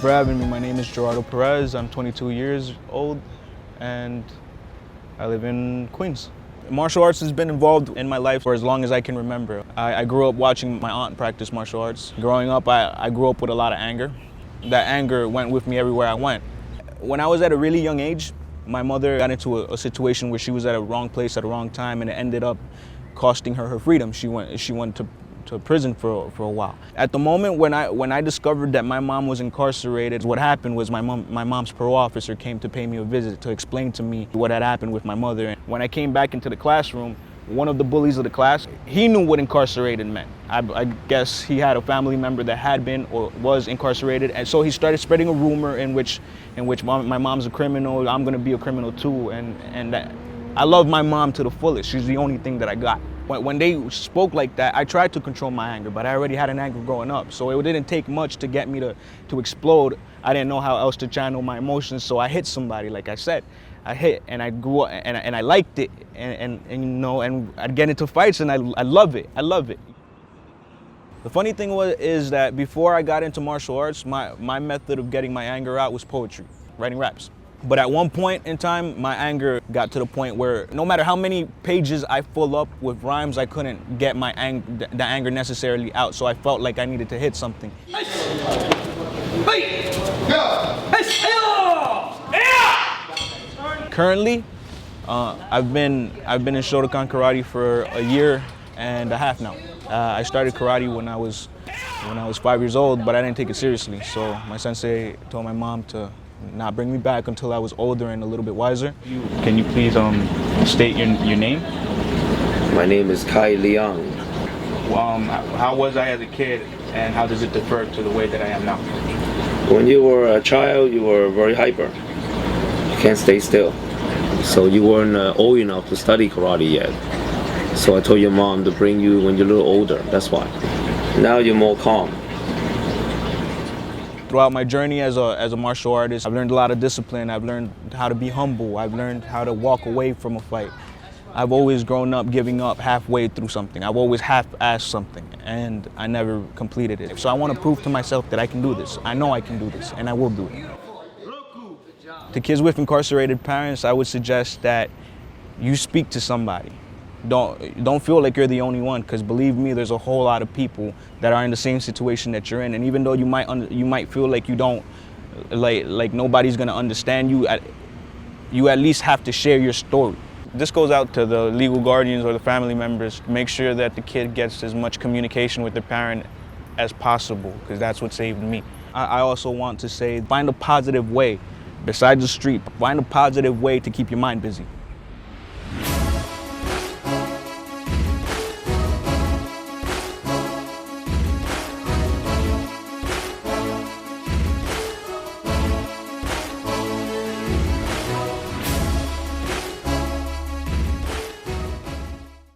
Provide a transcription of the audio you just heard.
for having me. My name is Gerardo Perez. I'm 22 years old and I live in Queens. Martial arts has been involved in my life for as long as I can remember. I grew up watching my aunt practice martial arts. Growing up, I grew up with a lot of anger. That anger went with me everywhere I went. When I was at a really young age, my mother got into a situation where she was at a wrong place at a wrong time, and it ended up costing her freedom. She went to prison for a while. At the moment when I discovered that my mom was incarcerated, what happened was my mom's parole officer came to pay me a visit to explain to me what had happened with my mother. And when I came back into the classroom, one of the bullies of the class, he knew what incarcerated meant. I guess he had a family member that had been or was incarcerated, and so he started spreading a rumor in which my mom's a criminal, I'm gonna be a criminal too, and that I love my mom to the fullest. She's the only thing that I got. When they spoke like that, I tried to control my anger, but I already had an anger growing up, so it didn't take much to get me to explode. I didn't know how else to channel my emotions, so I hit somebody, like I said. I hit, and I grew up, and I liked it, and you know, and I'd get into fights, and I love it. I love it. The funny thing is that before I got into martial arts, my method of getting my anger out was poetry, writing raps. But at one point in time, my anger got to the point where no matter how many pages I fill up with rhymes, I couldn't get the anger necessarily out. So I felt like I needed to hit something. Currently, I've been in Shotokan karate for a year and a half now. I started karate when I was 5 years old, but I didn't take it seriously. So my sensei told my mom to not bring me back until I was older and a little bit wiser. Can you please state your name? My name is Kai Liang. How was I as a kid, and how does it differ to the way that I am now? When you were a child, you were very hyper. You can't stay still. So you weren't old enough to study karate yet. So I told your mom to bring you when you're a little older, that's why. Now you're more calm. Throughout my journey as a martial artist, I've learned a lot of discipline. I've learned how to be humble. I've learned how to walk away from a fight. I've always grown up giving up halfway through something. I've always half-assed something, and I never completed it. So I want to prove to myself that I can do this. I know I can do this, and I will do it. To kids with incarcerated parents, I would suggest that you speak to somebody. Don't feel like you're the only one, because believe me, there's a whole lot of people that are in the same situation that you're in. And even though you might feel like you don't, like nobody's gonna understand you, you at least have to share your story. This goes out to the legal guardians or the family members. Make sure that the kid gets as much communication with their parent as possible, because that's what saved me. I also want to say, find a positive way. Besides the street, find a positive way to keep your mind busy.